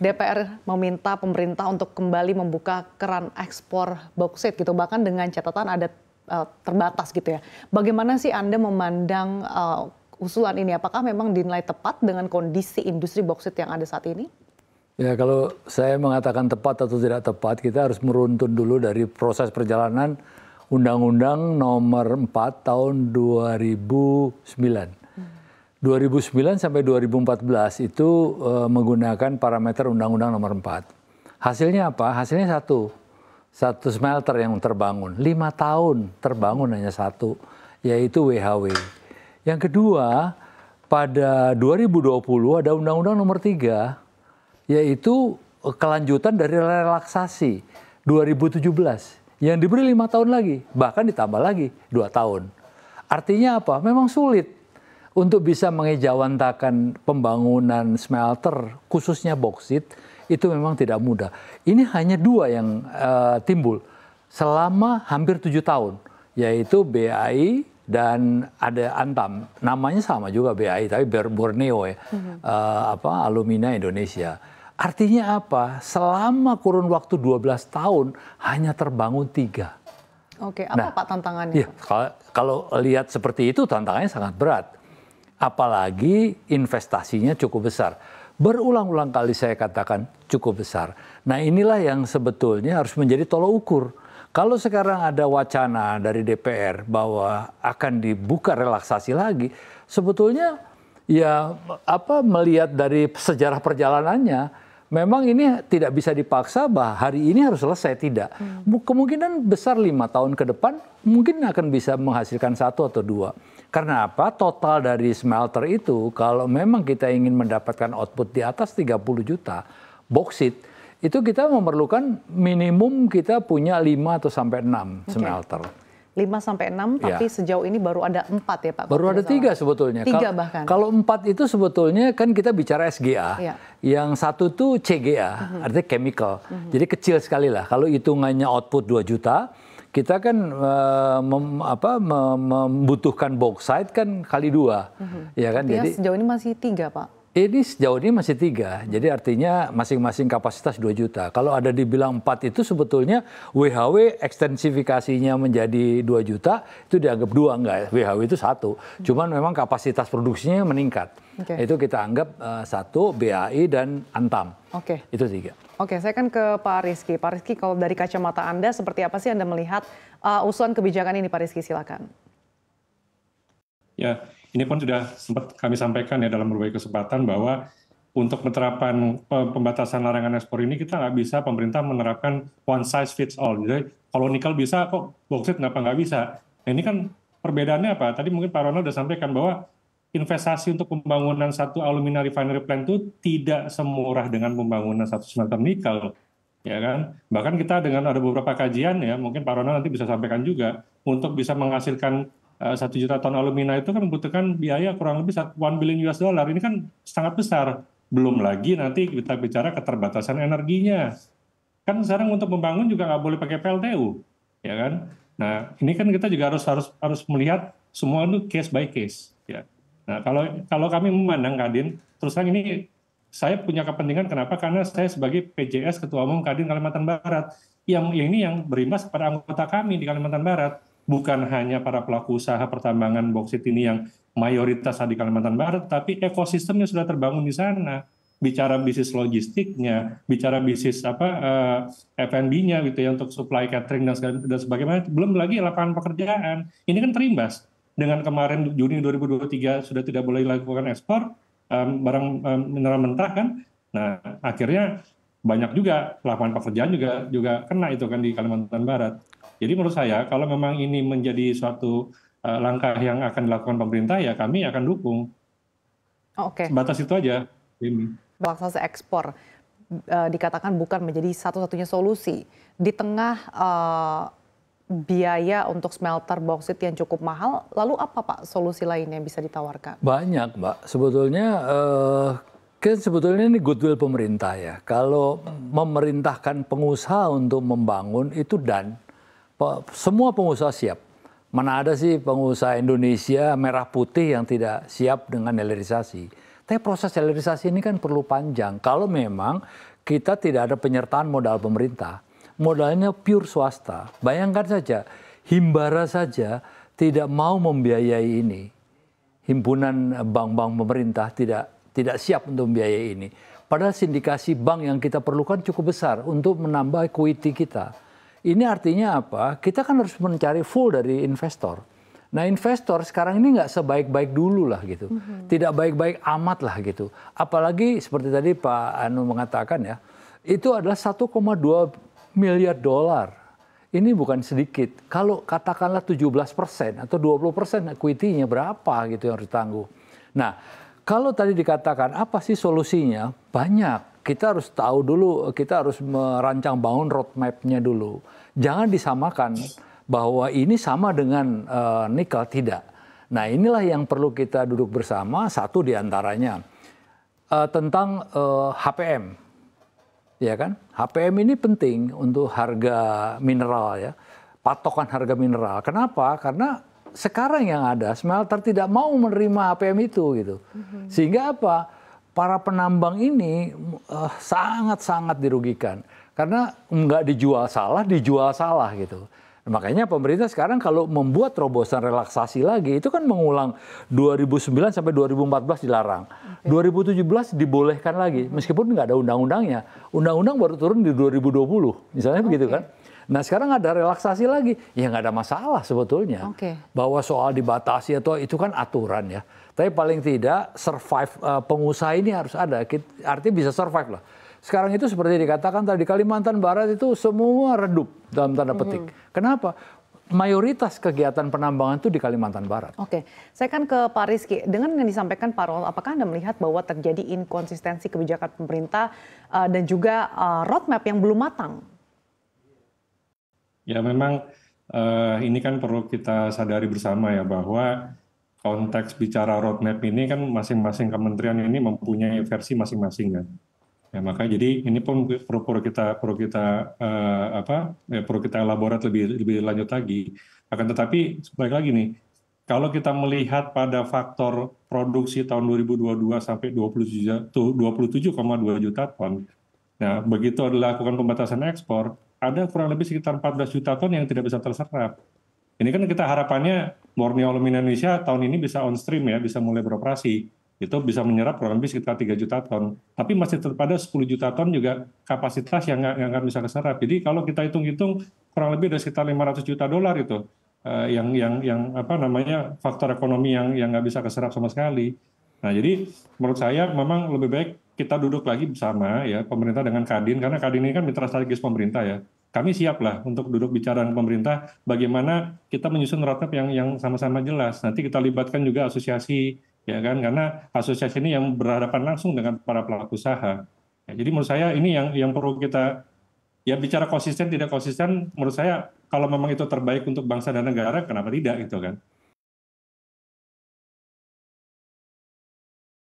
DPR meminta pemerintah untuk kembali membuka keran ekspor bauksit gitu, bahkan dengan catatan ada terbatas gitu ya. Bagaimana sih Anda memandang usulan ini? Apakah memang dinilai tepat dengan kondisi industri bauksit yang ada saat ini? Ya, kalau saya mengatakan tepat atau tidak tepat, kita harus meruntun dulu dari proses perjalanan Undang-Undang Nomor 4 tahun 2009. 2009 sampai 2014 itu menggunakan parameter Undang-Undang Nomor 4. Hasilnya apa? Hasilnya satu smelter yang terbangun. 5 tahun terbangun hanya satu, yaitu WHW. Yang kedua, pada 2020 ada Undang-Undang Nomor 3, yaitu kelanjutan dari relaksasi 2017 yang diberi 5 tahun lagi, bahkan ditambah lagi 2 tahun. Artinya apa? Memang sulit untuk bisa mengejawantakan pembangunan smelter, khususnya bauksit, itu memang tidak mudah. Ini hanya 2 yang timbul selama hampir 7 tahun, yaitu BAI dan ada Antam. Namanya sama juga BAI, tapi Borneo ya, Alumina Indonesia. Artinya apa? Selama kurun waktu 12 tahun hanya terbangun 3. Oke, apa Pak tantangannya? Ya, kalau lihat seperti itu tantangannya sangat berat. Apalagi investasinya cukup besar. Berulang-ulang kali saya katakan cukup besar. Nah, inilah yang sebetulnya harus menjadi tolok ukur. Kalau sekarang ada wacana dari DPR bahwa akan dibuka relaksasi lagi, sebetulnya ya melihat dari sejarah perjalanannya, memang ini tidak bisa dipaksa bahwa hari ini harus selesai, tidak. Kemungkinan besar 5 tahun ke depan mungkin akan bisa menghasilkan 1 atau 2. Karena apa? Total dari smelter itu kalau memang kita ingin mendapatkan output di atas 30 juta bauksit, itu kita memerlukan minimum kita punya 5 atau sampai 6 smelter. 5 sampai 6, tapi sejauh ini baru ada 4 ya Pak? Baru ada 3 sebetulnya. 3 bahkan? Kalau 4 itu sebetulnya kan kita bicara SGA. Yang satu tuh CGA, artinya chemical. Jadi kecil sekali lah. Kalau hitungannya output 2 juta, kita kan membutuhkan bauxite kan kali 2. Ya kan? Jadi sejauh ini masih 3 Pak? Ini sejauh ini masih 3, jadi artinya masing-masing kapasitas 2 juta. Kalau ada dibilang 4 itu sebetulnya WHW ekstensifikasinya menjadi 2 juta, itu dianggap 2, enggak ya, WHW itu 1. Cuman memang kapasitas produksinya meningkat. Itu kita anggap 1, BAI dan Antam. Itu 3. Oke, saya kan ke Pak Rizky. Pak Rizky, kalau dari kacamata Anda, seperti apa sih Anda melihat usulan kebijakan ini, Pak Rizky, silakan. Ya, ini pun sudah sempat kami sampaikan ya dalam berbagai kesempatan bahwa untuk penerapan pembatasan larangan ekspor ini kita nggak bisa pemerintah menerapkan one size fits all. Jadi kalau nikel bisa kok bauksit nggak bisa. Nah, ini kan perbedaannya apa? Tadi mungkin Pak Ronald sudah sampaikan bahwa investasi untuk pembangunan satu alumina refinery plant itu tidak semurah dengan pembangunan satu smelter nikel. Ya kan? Bahkan kita dengan ada beberapa kajian ya, mungkin Pak Ronald nanti bisa sampaikan juga, untuk bisa menghasilkan 1 juta ton alumina itu kan membutuhkan biaya kurang lebih $1 billion. Ini kan sangat besar. Belum lagi nanti kita bicara keterbatasan energinya. Kan sekarang untuk membangun juga nggak boleh pakai PLTU, ya kan? Nah, ini kan kita juga harus melihat semua itu case by case. Ya. Nah, kalau kami memandang Kadin, terus terang ini saya punya kepentingan kenapa? Karena saya sebagai PJS Ketua Umum Kadin Kalimantan Barat, yang berimbas pada anggota kami di Kalimantan Barat. Bukan hanya para pelaku usaha pertambangan bauksit ini yang mayoritas di Kalimantan Barat, tapi ekosistemnya sudah terbangun di sana. Bicara bisnis logistiknya, bicara bisnis F&B-nya gitu ya, untuk supply catering dan sebagainya, belum lagi lapangan pekerjaan. Ini kan terimbas dengan kemarin Juni 2023 sudah tidak boleh dilakukan ekspor barang mineral mentah kan. Nah, akhirnya banyak juga lapangan pekerjaan juga kena itu kan di Kalimantan Barat. Jadi menurut saya kalau memang ini menjadi suatu langkah yang akan dilakukan pemerintah, ya kami akan dukung. Sebatas itu aja. Relaksasi ekspor dikatakan bukan menjadi satu-satunya solusi di tengah biaya untuk smelter bauksit yang cukup mahal. Lalu apa Pak solusi lain yang bisa ditawarkan? Banyak Mbak. Sebetulnya ini goodwill pemerintah ya. Kalau memerintahkan pengusaha untuk membangun itu semua pengusaha siap. Mana ada sih pengusaha Indonesia merah putih yang tidak siap dengan hilirisasi. Tapi proses hilirisasi ini kan perlu panjang. Kalau memang kita tidak ada penyertaan modal pemerintah. Modalnya pure swasta. Bayangkan saja, Himbara saja tidak mau membiayai ini. Himpunan bank-bank pemerintah tidak siap untuk membiayai ini. Padahal sindikasi bank yang kita perlukan cukup besar untuk menambah equity kita. Ini artinya apa? Kita kan harus mencari full dari investor. Nah, investor sekarang ini nggak sebaik-baik dulu lah gitu. Tidak baik-baik amat lah gitu. Apalagi seperti tadi Pak Anu mengatakan ya, itu adalah 1,2 miliar dolar. Ini bukan sedikit. Kalau katakanlah 17% atau 20% equity-nya berapa gitu yang harus ditangguh. Nah, kalau tadi dikatakan apa sih solusinya? Banyak. Kita harus tahu dulu, kita harus merancang bangun roadmap-nya dulu. Jangan disamakan bahwa ini sama dengan nikel, tidak. Nah, inilah yang perlu kita duduk bersama. Satu diantaranya tentang HPM, ya kan? HPM ini penting untuk harga mineral ya, patokan harga mineral. Kenapa? Karena sekarang yang ada smelter tidak mau menerima HPM itu gitu, sehingga apa? Para penambang ini sangat-sangat dirugikan karena nggak dijual salah gitu. Nah, makanya pemerintah sekarang kalau membuat terobosan relaksasi lagi itu kan mengulang 2009 sampai 2014 dilarang, 2017 dibolehkan lagi meskipun nggak ada undang-undangnya. Undang-undang baru turun di 2020 misalnya begitu kan. Nah sekarang ada relaksasi lagi, ya nggak ada masalah sebetulnya. Bahwa soal dibatasi atau itu kan aturan ya. Tapi paling tidak survive pengusaha ini harus ada, artinya bisa survive lah. Sekarang itu seperti dikatakan tadi Kalimantan Barat itu semua redup dalam tanda petik. Kenapa? Mayoritas kegiatan penambangan itu di Kalimantan Barat. Oke, saya kan ke Pak Rizky. Dengan yang disampaikan Pak Roel, apakah Anda melihat bahwa terjadi inkonsistensi kebijakan pemerintah dan juga roadmap yang belum matang? Ya memang ini kan perlu kita sadari bersama ya bahwa konteks bicara roadmap ini kan masing-masing kementerian ini mempunyai versi masing-masing kan. Ya makanya jadi ini pun perlu kita elaborate lebih lanjut lagi. Akan tetapi balik lagi nih, kalau kita melihat pada faktor produksi tahun 2022 sampai 27,2 juta ton. Nah, begitu dilakukan pembatasan ekspor, ada kurang lebih sekitar 14 juta ton yang tidak bisa terserap. Ini kan kita harapannya Borneo Aluminium Indonesia tahun ini bisa on stream ya, bisa mulai beroperasi. Itu bisa menyerap kurang lebih sekitar 3 juta ton. Tapi masih tetap ada 10 juta ton juga kapasitas yang nggak bisa keserap. Jadi kalau kita hitung-hitung kurang lebih ada sekitar 500 juta dolar itu faktor ekonomi yang nggak bisa keserap sama sekali. Nah jadi menurut saya memang lebih baik kita duduk lagi bersama ya pemerintah dengan Kadin, karena Kadin ini kan mitra strategis pemerintah ya. Kami siap lah untuk duduk bicara dengan pemerintah bagaimana kita menyusun roadmap yang sama-sama jelas. Nanti kita libatkan juga asosiasi, ya kan? Karena asosiasi ini yang berhadapan langsung dengan para pelaku usaha. Ya, jadi menurut saya ini yang perlu kita ya bicara konsisten tidak konsisten. Menurut saya kalau memang itu terbaik untuk bangsa dan negara, kenapa tidak gitu kan?